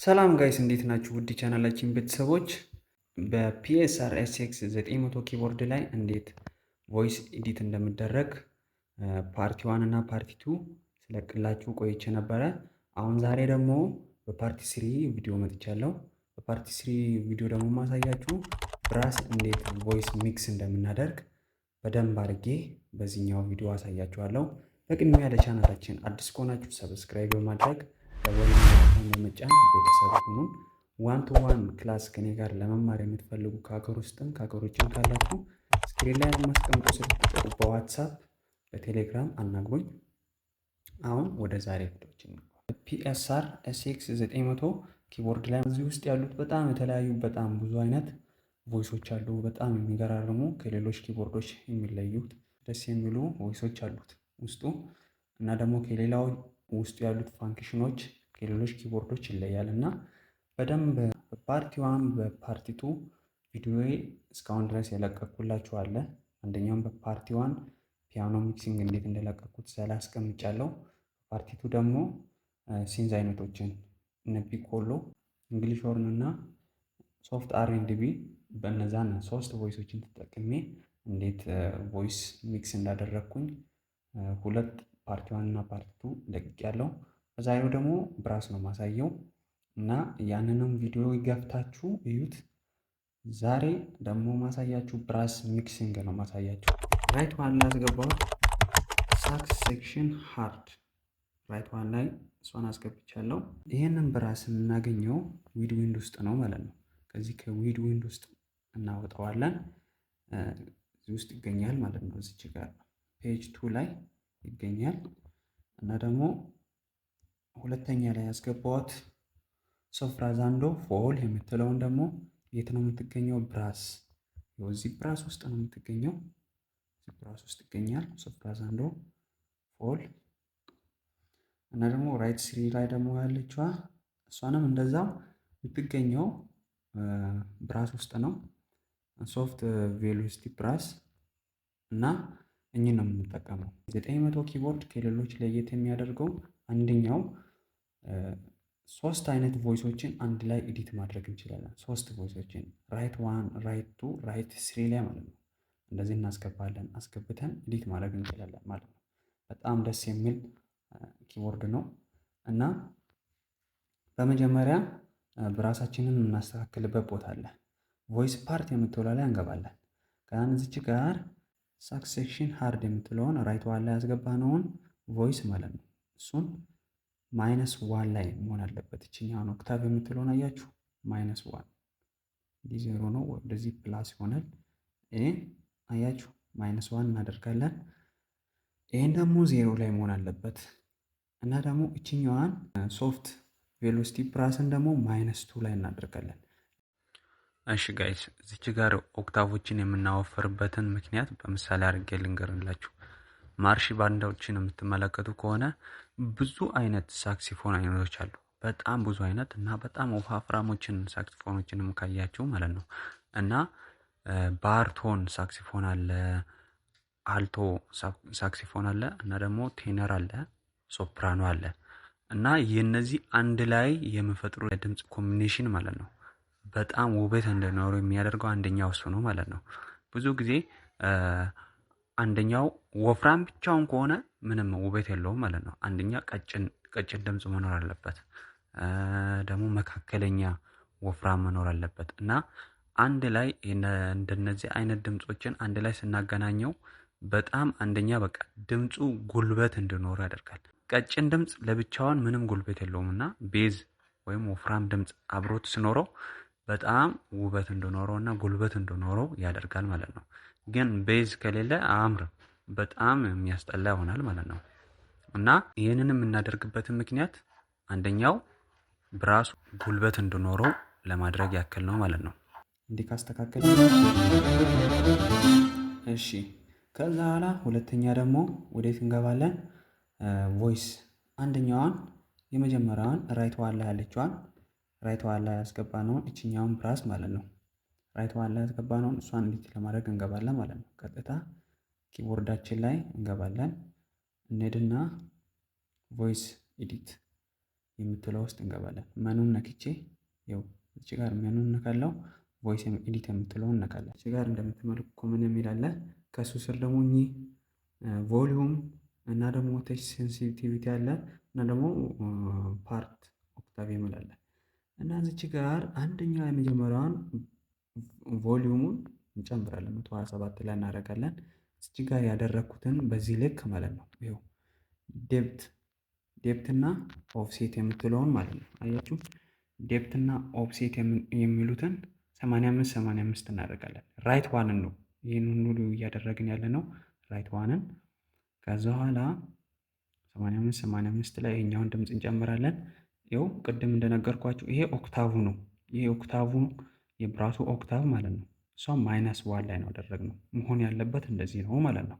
ሰላም ጋይስ እንዴት ናችሁ? ውድ ቻናላችን ቤተሰቦች በፒኤስአር ኤስኤክስ 900 ኪቦርድ ላይ እንዴት ቮይስ ኤዲት እንደሚደረግ ፓርቲ 1 እና ፓርቲ 2 ስለቅላችሁ ቆይቼ ነበረ። አሁን ዛሬ ደግሞ በፓርቲ 3 ቪዲዮ መጥቻለሁ። በፓርቲ 3 ቪዲዮ ደግሞ ማሳያችሁ ብራስ እንዴት ቮይስ ሚክስ እንደምናደርግ በደንብ አድርጌ በዚህኛው ቪዲዮ አሳያችኋለሁ። በቅድሚያ ለቻናላችን አዲስ ከሆናችሁ ሰብስክራይብ በማድረግ ደወል በመጫን ቤተሰብ ሁኑ። ዋን ቱ ዋን ክላስ ከኔ ጋር ለመማር የምትፈልጉ ከሀገር ውስጥም ከሀገር ውጭም ካላችሁ ስክሪን ላይ የማስቀምጠው ስልክ ቁጥር በዋትሳፕ በቴሌግራም አናግሩኝ። አሁን ወደ ዛሬ ቪዲዮችን ፒኤስአር ኤስኤክስ 900 ኪቦርድ ላይ እዚህ ውስጥ ያሉት በጣም የተለያዩ በጣም ብዙ አይነት ቮይሶች አሉ። በጣም የሚገራርሙ ከሌሎች ኪቦርዶች የሚለዩት ደስ የሚሉ ቮይሶች አሉት ውስጡ እና ደግሞ ከሌላው ውስጡ ያሉት ፋንክሽኖች ከሌሎች ኪቦርዶች ይለያል እና በደንብ በፓርቲ 1 በፓርቲ 2 ቪዲዮዬ እስካሁን ድረስ የለቀኩላችሁ አለ። አንደኛውም በፓርቲ 1 ፒያኖ ሚክሲንግ እንዴት እንደለቀኩት ስላ አስቀምጫለሁ። በፓርቲ 2 ደግሞ ሲንዝ አይነቶችን እነ ፒኮሎ፣ እንግሊሽ ሆርን እና ሶፍት አር&ቢ በእነዛን ሶስት ቮይሶችን ተጠቅሜ እንዴት ቮይስ ሚክስ እንዳደረግኩኝ ሁለት ፓርቲ 1 እና ፓርቲ 2 ለቅቄያለሁ። በዛሬው ደግሞ ብራስ ነው ማሳየው እና ያንንም ቪዲዮ ይገፍታችሁ እዩት። ዛሬ ደግሞ ማሳያችሁ ብራስ ሚክሲንግ ነው ማሳያችሁ። ራይት ዋን ላይ አስገባሁት ሳክስ ሴክሽን ሃርድ ራይት ዋን ላይ እሷን አስገብቻለሁ። ይሄንን ብራስ የምናገኘው ዊድ ዊንድ ውስጥ ነው ማለት ነው። ከዚህ ከዊድ ዊንድ ውስጥ እናወጣዋለን። እዚህ ውስጥ ይገኛል ማለት ነው። እዚች ጋር ፔጅ 2 ላይ ይገኛል እና ደግሞ ሁለተኛ ላይ ያስገባሁት ሶፍራዛንዶ ፎል የምትለውን ደግሞ የት ነው የምትገኘው? ብራስ እዚህ ብራስ ውስጥ ነው የምትገኘው። እዚህ ብራስ ውስጥ ይገኛል ሶፍራዛንዶ ፎል እና ደግሞ ራይት 3 ላይ ደግሞ ያለችዋ እሷንም እንደዛው የምትገኘው ብራስ ውስጥ ነው። ሶፍት ቬሎሲቲ ብራስ እና እኚህ ነው የምንጠቀመው። 900 ኪቦርድ ከሌሎች ለየት የሚያደርገው አንደኛው ሶስት አይነት ቮይሶችን አንድ ላይ ኤዲት ማድረግ እንችላለን። ሶስት ቮይሶችን ራይት 1 ራይት 2 ራይት 3 ላይ ማለት ነው። እንደዚህ እናስገባለን። አስገብተን ኤዲት ማድረግ እንችላለን ማለት ነው። በጣም ደስ የሚል ኪቦርድ ነው እና በመጀመሪያ ብራሳችንን የምናስተካክልበት ቦታ አለ። ቮይስ ፓርት የምትውለው ላይ እንገባለን። ከዛን እዚች ጋር ሳክስ ሴክሽን ሃርድ የምትለውን ራይት 1 ላይ ያስገባነውን ቮይስ ማለት ነው እሱን -1 ላይ መሆን አለበት። እችኛውን ኦክታቭ የምትለውን አያችሁ -1 እንዲህ ዜሮ ነው፣ ወደዚህ ፕላስ ይሆናል። ይሄን አያችሁ -1 እናደርጋለን። ይሄን ደግሞ ዜሮ ላይ መሆን አለበት እና ደግሞ እችኛዋን ሶፍት ቬሎሲቲ ብራስን ደግሞ -2 ላይ እናደርጋለን። እሺ ጋይስ እዚች ጋር ኦክታቮችን የምናወፍርበትን ምክንያት በምሳሌ አድርጌ ልንገርላችሁ። ማርሽ ባንዶችን የምትመለከቱ ከሆነ ብዙ አይነት ሳክሲፎን አይነቶች አሉ። በጣም ብዙ አይነት እና በጣም ወፋፍራሞችን ሳክሲፎኖችንም ካያችሁ ማለት ነው እና ባርቶን ሳክሲፎን አለ፣ አልቶ ሳክሲፎን አለ እና ደግሞ ቴነር አለ፣ ሶፕራኖ አለ እና የነዚህ አንድ ላይ የሚፈጥሩ የድምጽ ኮምቢኔሽን ማለት ነው በጣም ውበት እንዲኖረው የሚያደርገው አንደኛው እሱ ነው ማለት ነው። ብዙ ጊዜ አንደኛው ወፍራም ብቻውን ከሆነ ምንም ውበት የለውም ማለት ነው። አንደኛ ቀጭን ድምጽ መኖር አለበት፣ ደግሞ መካከለኛ ወፍራም መኖር አለበት እና አንድ ላይ እንደነዚህ አይነት ድምጾችን አንድ ላይ ስናገናኘው በጣም አንደኛ በቃ ድምጹ ጉልበት እንዲኖረው ያደርጋል። ቀጭን ድምጽ ለብቻውን ምንም ጉልበት የለውም እና ቤዝ ወይም ወፍራም ድምጽ አብሮት ሲኖረው በጣም ውበት እንዲኖረው እና ጉልበት እንዲኖረው ያደርጋል ማለት ነው። ግን ቤዝ ከሌለ አያምርም፣ በጣም የሚያስጠላ ይሆናል ማለት ነው እና ይህንን የምናደርግበትን ምክንያት አንደኛው ብራሱ ጉልበት እንዲኖረው ለማድረግ ያክል ነው ማለት ነው። እንዲህ ካስተካከል እሺ። ከዛ በኋላ ሁለተኛ ደግሞ ወዴት እንገባለን? ቮይስ አንደኛዋን የመጀመሪያዋን ራይት 1 ላይ ያለችዋን ራይት 1 ላይ ያስገባነውን እችኛውን ብራስ ማለት ነው ራይት 1 ላይ ያስገባነውን እሷን ኤዲት ለማድረግ እንገባለን ማለት ነው። ቀጥታ ኪቦርዳችን ላይ እንገባለን፣ እንሄድና ቮይስ ኤዲት የምትለው ውስጥ እንገባለን። መኑን ነክቼ ይኸው እዚህ ጋር መኑን ነካለው። ቮይስ ኤዲት የምትለውን እነካለን። እዚህ ጋር እንደምትመለከቱ ኮመን የሚል አለ። ከሱ ስር ደግሞ እኚህ ቮሊዩም እና ደግሞ ቴች ሴንሲቲቪቲ አለ እና ደግሞ ፓርት ኦክታቭ የሚል አለ እና እዚች ጋር አንደኛ የመጀመሪያዋን ቮሊዩሙን እንጨምራለን 127 ላይ እናደርጋለን። እዚች ጋር ያደረግኩትን በዚህ ልክ ማለት ነው። ይኸው ዴፕት እና ኦፍሴት የምትለውን ማለት ነው። አያችሁ ዴፕት እና ኦፍሴት የሚሉትን 85 እናደርጋለን። ራይት ዋንን ነው ይህን ሁሉ እያደረግን ያለ ነው። ራይት ዋንን ከዛ በኋላ 85 ላይ ይሄኛውን ድምፅ እንጨምራለን። ይኸው ቅድም እንደነገርኳችሁ ይሄ ኦክታቭ ነው። ይሄ ኦክታቭ የብራሱ ኦክታቭ ማለት ነው። እሷም -1 ላይ ነው ያደረግነው። መሆን ያለበት እንደዚህ ነው ማለት ነው።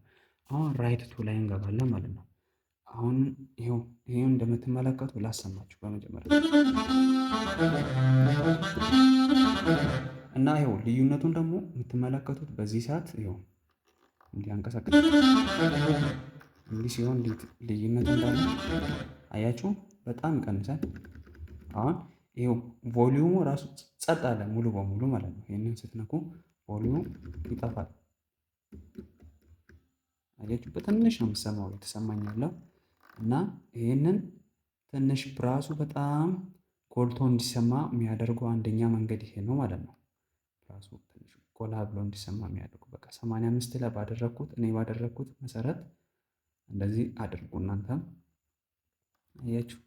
አሁን ራይት ቱ ላይ እንገባለን ማለት ነው። አሁን ይሄው እንደምትመለከቱ ላሰማችሁ በመጀመሪያ እና ይኸው ልዩነቱን ደግሞ የምትመለከቱት በዚህ ሰዓት ይኸው እንዲያንቀሳቀስ እንዲህ ሲሆን ልዩነት እንዳለ አያችሁ፣ በጣም ይቀንሳል። አሁን ይኸው ቮሊዩሙ ራሱ ጸጥ አለ ሙሉ በሙሉ ማለት ነው። ይህንን ስትነኩ ቮሊዩሙ ይጠፋል። አያችሁ፣ በትንሽ ነው የምሰማው የተሰማኝ ያለው እና ይህንን ትንሽ ብራሱ በጣም ጎልቶ እንዲሰማ የሚያደርገው አንደኛ መንገድ ይሄ ነው ማለት ነው። ራሱ ትንሽ ጎላ ብሎ እንዲሰማ የሚያደርጉ በቃ 85 ላይ እኔ ባደረግኩት መሰረት እንደዚህ አድርጉ እናንተም። አያችሁ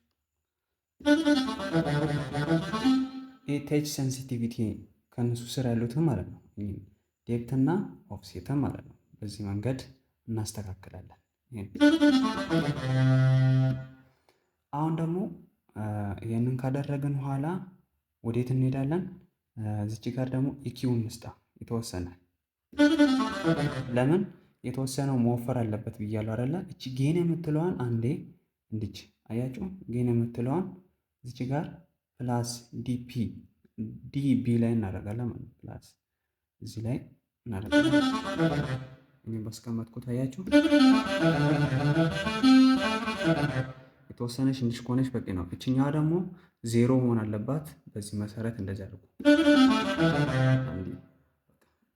ቴች ሴንሲቲቪቲ ከነሱ ስር ያሉትን ማለት ነው። ዴፕት እና ኦፍሴትን ማለት ነው። በዚህ መንገድ እናስተካክላለን። አሁን ደግሞ ይህንን ካደረግን በኋላ ወዴት እንሄዳለን? እዚች ጋር ደግሞ ኢኪውን እንስጣ የተወሰነ። ለምን የተወሰነው መወፈር አለበት ብያለሁ አይደለ? እቺ ጌን የምትለዋን አንዴ እንድች አያችሁ፣ ጌን የምትለዋን እዚች ጋር ፕላስ ዲቢ ላይ እናደርጋለን ማለት ነው። ፕላስ እዚህ ላይ እናደርጋለን። እኔ ባስቀመጥኩት አያችሁ፣ የተወሰነች እንድች ከሆነች በቂ ነው። እችኛዋ ደግሞ 0 መሆን አለባት። በዚህ መሰረት እንደዚህ አድርጉ።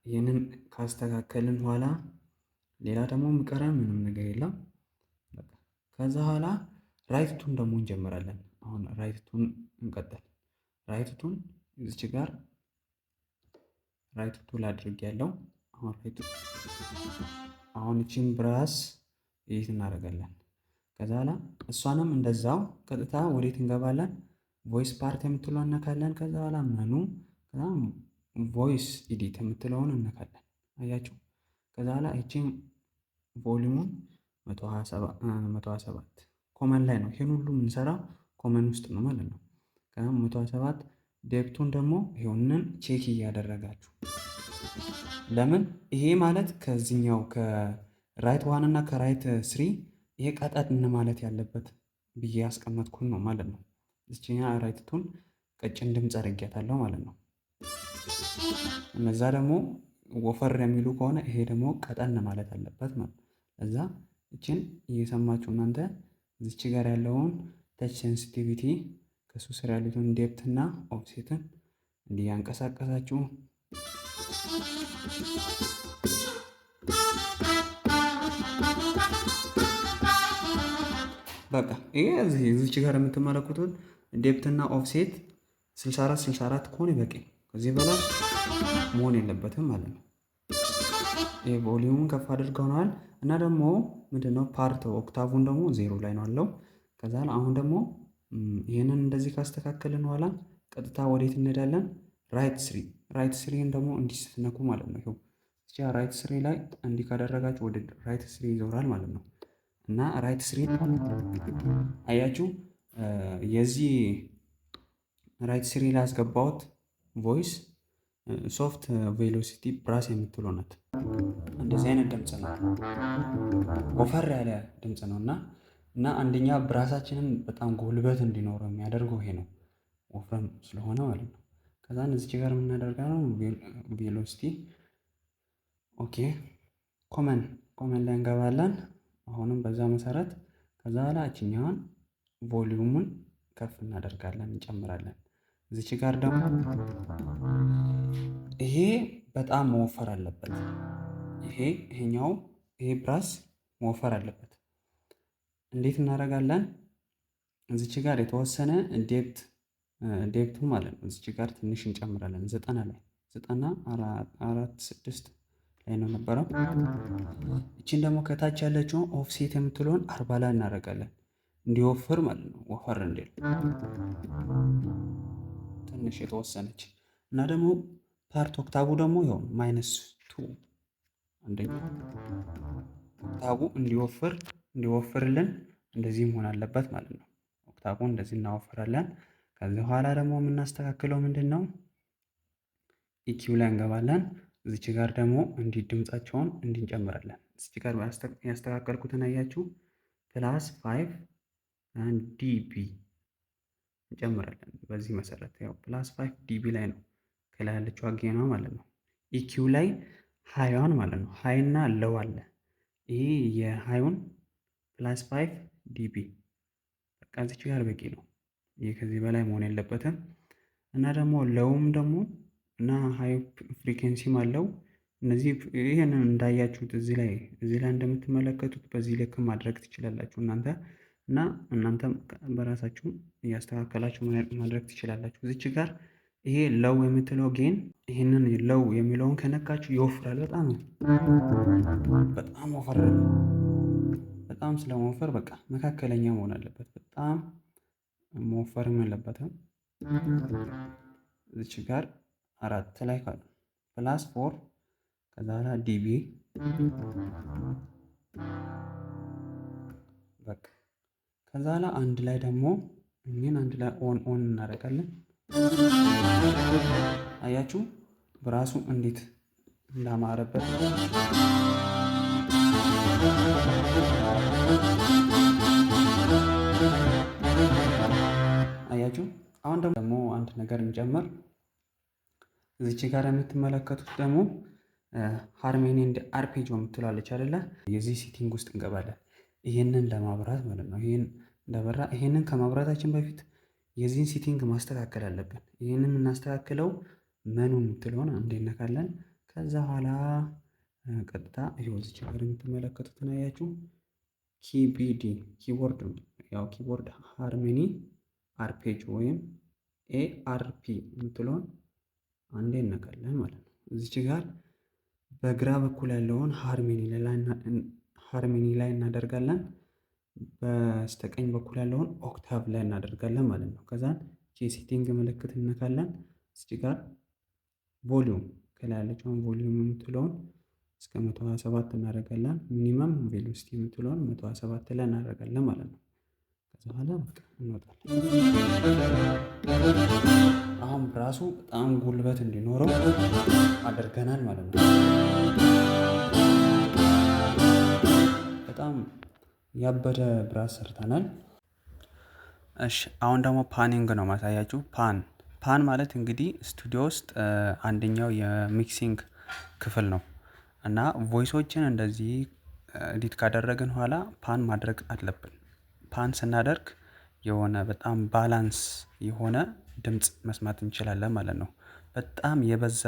ይህንን ካስተካከልን በኋላ ሌላ ደግሞ የሚቀረን ምንም ነገር የለም። ከዛ በኋላ ራይትቱን ደግሞ እንጀምራለን። አሁን ራይትቱን እንቀጥል። ራይትቱን እዚች ጋር ራይትቱ ላድርግ ያለው አሁን እቺን ብራስ ይህ እናደርጋለን። ከዛ በኋላ እሷንም እንደዛው ቀጥታ ወዴት እንገባለን? ቮይስ ፓርት የምትለው እነካለን። ከዛ በኋላ መኑ ቮይስ ኤዲት የምትለውን እነካለን። አያችሁ። ከዛ በኋላ እቺን ቮሊዩሙን 127 ኮመን ላይ ነው። ይሄን ሁሉ የምንሰራው ኮመን ውስጥ ነው ማለት ነው። 127 ዴፕቱን ደግሞ ይሄንን ቼክ እያደረጋችሁ ለምን ይሄ ማለት ከዚህኛው ከራይት ዋን እና ከራይት ስሪ ይሄ ቀጠን ማለት ያለበት ብዬ ያስቀመጥኩን ነው ማለት ነው። እዚህኛ ራይትቱን ቀጭን ድምፅ አድርጌያታለሁ ማለት ነው። እነዛ ደግሞ ወፈር የሚሉ ከሆነ ይሄ ደግሞ ቀጠን ማለት አለበት ማለት ነው። እዛ እችን እየሰማችሁ እናንተ እዚች ጋር ያለውን ተች ሴንሲቲቪቲ ከሱ ስር ያሉትን ዴፕት እና ኦፍሴትን እንዲህ ያንቀሳቀሳችሁ በቃ ይሄ እዚች ጋር የምትመለከቱት ዴፕት እና ኦፍሴት 64 ከሆነ በቂ፣ ከዚህ በላይ መሆን የለበትም ማለት ነው። ይሄ ቮሊዩሙን ከፍ አድርገናል እና ደግሞ ምንድነው ፓርት ኦክታቭን ደግሞ 0 ላይ ነው አለው። ከዛ አሁን ደግሞ ይህንን እንደዚህ ካስተካከልን በኋላ ቀጥታ ወዴት እንሄዳለን? ራይት ስሪን ደግሞ እንዲህ ስትነኩ ማለት ነው። ይኸው እዚህ ራይት ስሪ ላይ እንዲህ ካደረጋችሁ ወደ ራይት ስሪ ይዞራል ማለት ነው። እና ራይት ስሪ አያችሁ፣ የዚህ ራይት ስሪ ላይ ያስገባሁት ቮይስ ሶፍት ቬሎሲቲ ብራስ የምትለው ናት። እንደዚህ አይነት ድምፅ ነው፣ ወፈር ያለ ድምፅ ነው እና አንደኛ ብራሳችንን በጣም ጉልበት እንዲኖረው የሚያደርገው ይሄ ነው፣ ወፍረም ስለሆነ ማለት ነው። ከዛ እዚች ጋር የምናደርገው ነው ቬሎሲቲ። ኦኬ ኮመን ላይ እንገባለን። አሁንም በዛ መሰረት ከዛ በኋላ እችኛዋን ቮሊዩሙን ከፍ እናደርጋለን እንጨምራለን። እዚች ጋር ደግሞ ይሄ በጣም መወፈር አለበት። ይሄ ብራስ መወፈር አለበት። እንዴት እናደርጋለን? እዚች ጋር የተወሰነ ዴፕቱ ማለት ነው። እዚች ጋር ትንሽ እንጨምራለን። 94.6 ላይ ነው ነበረው። እቺን ደግሞ ከታች ያለችው ኦፍሴት የምትለውን 40 ላይ እናደርጋለን። እንዲወፍር ማለት ነው። ወፈር እንዲል ትንሽ የተወሰነች እና ደግሞ ፓርት ኦክታቡ ደግሞ ይኸው -2 አንደኛ ኦክታቡ እንዲወፍርልን እንደዚህ መሆን አለበት ማለት ነው። ኦክታቡን እንደዚህ እናወፍራለን። ከዚህ በኋላ ደግሞ የምናስተካክለው ምንድን ነው? ኢኪው ላይ እንገባለን። እዚች ጋር ደግሞ ድምፃቸውን እንጨምራለን። እዚች ጋር ያስተካከልኩትን አያችሁ? +5 ዲቢ እንጨምራለን። በዚህ መሰረት ያው +5 ዲቢ ላይ ነው ከላይ ያለችው አጌኗ ማለት ነው። ኢኪው ላይ ሃይዋን ማለት ነው። ሃይና ለው አለ። ይሄ የሃዩን +5 ዲቢ በቃ እዚች ጋር በቂ ነው። ይህ ከዚህ በላይ መሆን የለበትም። እና ደግሞ ለውም ደግሞ እና ሃይ ፍሪኬንሲም አለው። እነዚህ ይህንን እንዳያችሁት እዚህ ላይ እንደምትመለከቱት በዚህ ልክ ማድረግ ትችላላችሁ እናንተ እና እናንተም በራሳችሁ እያስተካከላችሁ ማድረግ ትችላላችሁ። እዚች ጋር ይሄ ለው የምትለው ጌን ይህንን ለው የሚለውን ከነካችሁ ይወፍራል። በጣም ወፈር በጣም ስለመወፈር በቃ መካከለኛ መሆን አለበት። በጣም መወፈርም የለበትም። እዚች ጋር 4 ላይ ካሉ +4 ከዛ በኋላ ዲቢ በቃ ከዛ በኋላ አንድ ላይ ደግሞ አንድ ላይ ኦን እናደርጋለን። አያችሁ በራሱ እንዴት እንዳማረበት። አያችሁ አሁን ደግሞ አንድ ነገር እንጨምር። እዚች ጋር የምትመለከቱት ደግሞ ሃርሜኒ እንደ አርፔጆ የምትላለች አይደለ? የዚህ ሴቲንግ ውስጥ እንገባለን። ይህንን ለማብራት ማለት ነው። ይህንን ከማብራታችን በፊት የዚህን ሴቲንግ ማስተካከል አለብን። ይህንን የምናስተካክለው መኑ የምትለውን አንዴ እነካለን። ከዛ በኋላ ቀጥታ እዚች ጋር የምትመለከቱትን አያችሁ ኪቢዲ ኪቦርድ ሃርሜኒ አርፔጅ ወይም ኤአርፒ የምትለውን አንዴ እነካለን ማለት ነው። እዚች ጋር በግራ በኩል ያለውን ሃርሜኒ ላይ እናደርጋለን። በስተቀኝ በኩል ያለውን ኦክታቭ ላይ እናደርጋለን ማለት ነው። ከዛን የሴቲንግ ምልክት እነካለን። እዚች ጋር ቮሊዩም ከላይ ያለችውን ቮሊዩም የምትለውን እስከ 127 እናደርጋለን። ሚኒመም ቬሎሲቲ የምትለውን 127 ላይ እናደርጋለን ማለት ነው። ከዛ በኋላ በቃ እንወጣለን። አሁን ራሱ በጣም ጉልበት እንዲኖረው አድርገናል ማለት ነው። በጣም ያበደ ብራስ ሰርተናል። እሺ አሁን ደግሞ ፓኒንግ ነው ማሳያችሁ። ፓን ማለት እንግዲህ ስቱዲዮ ውስጥ አንደኛው የሚክሲንግ ክፍል ነው እና ቮይሶችን እንደዚህ ኤዲት ካደረግን ኋላ ፓን ማድረግ አለብን። ፓን ስናደርግ የሆነ በጣም ባላንስ የሆነ ድምፅ መስማት እንችላለን ማለት ነው። በጣም የበዛ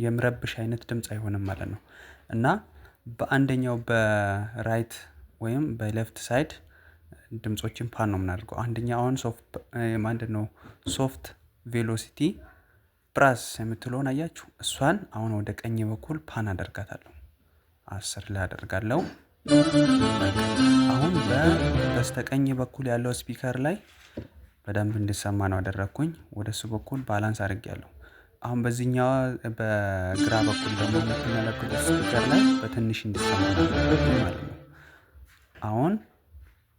የሚረብሽ አይነት ድምፅ አይሆንም ማለት ነው። እና በአንደኛው በራይት ወይም በሌፍት ሳይድ ድምፆችን ፓን ነው የምናደርገው። አንደኛው አሁን ሶፍት ቬሎሲቲ ብራስ የምትለውን አያችሁ? እሷን አሁን ወደ ቀኝ በኩል ፓን አደርጋታለሁ። 10 ላይ አደርጋለሁ። አሁን በስተቀኝ በኩል ያለው ስፒከር ላይ በደንብ እንዲሰማ ነው አደረግኩኝ። ወደ እሱ በኩል ባላንስ አድርጌያለሁ። አሁን በዚህኛው በግራ በኩል ደግሞ የምትመለከቱት ስፒከር ላይ በትንሽ እንዲሰማ ማለት ነው። አሁን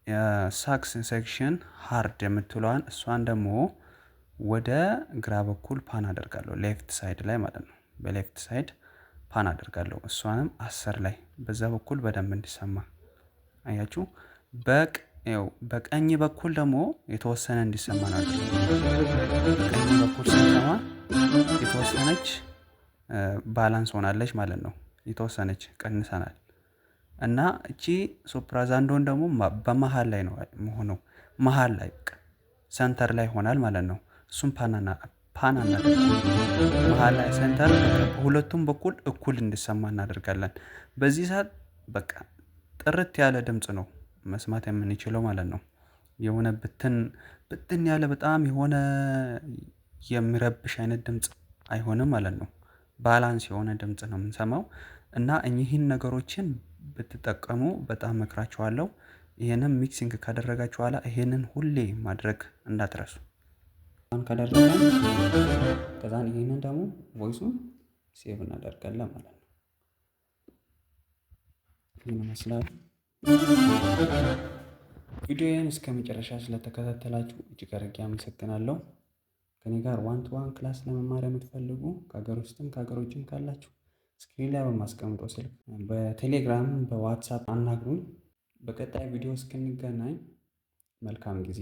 የሳክስ ሴክሽን ሃርድ የምትለዋን እሷን ደግሞ ወደ ግራ በኩል ፓን አደርጋለሁ። ሌፍት ሳይድ ላይ ማለት ነው። በሌፍት ሳይድ ፓን አደርጋለሁ። እሷንም 10 ላይ በዛ በኩል በደንብ እንዲሰማ አያችሁ። በቀኝ በኩል ደግሞ የተወሰነ እንዲሰማ ነው። በቀኝ በኩል ስንሰማ የተወሰነች ባላንስ ሆናለች ማለት ነው። የተወሰነች ቀንሰናል እና እቺ ሶፕራዛንዶን ደግሞ በመሃል ላይ ነው መሆነው። መሃል ላይ ሰንተር ላይ ይሆናል ማለት ነው። እሱም ፓን እናደርጋለን። መሀል ላይ ሰንተር በሁለቱም በኩል እኩል እንዲሰማ እናደርጋለን። በዚህ ሰዓት በቃ ጥርት ያለ ድምፅ ነው መስማት የምንችለው ማለት ነው። የሆነ ብትን ያለ በጣም የሆነ የሚረብሽ አይነት ድምፅ አይሆንም ማለት ነው። ባላንስ የሆነ ድምፅ ነው የምንሰማው እና እኚህን ነገሮችን ብትጠቀሙ በጣም እመክራችኋለሁ። ይሄንን ሚክሲንግ ካደረጋችሁ በኋላ ይሄንን ሁሌ ማድረግ እንዳትረሱ። ካደረጋን ከዛን ይሄንን ደግሞ ቮይሱን ሴቭ እናደርጋለን ማለት ነው። ይሄን ይመስላል። ቪዲዮዬን እስከ መጨረሻ ስለተከታተላችሁ እጅግ አድርጌ አመሰግናለሁ። ከኔ ጋር ዋን ቱ ዋን ክላስ ለመማር የምትፈልጉ ከሀገር ውስጥም ከሀገር ውጭም ካላችሁ ስክሪን ላይ በማስቀምጠው ስልክ በቴሌግራም በዋትሳፕ አናግሩኝ። በቀጣይ ቪዲዮ እስክንገናኝ መልካም ጊዜ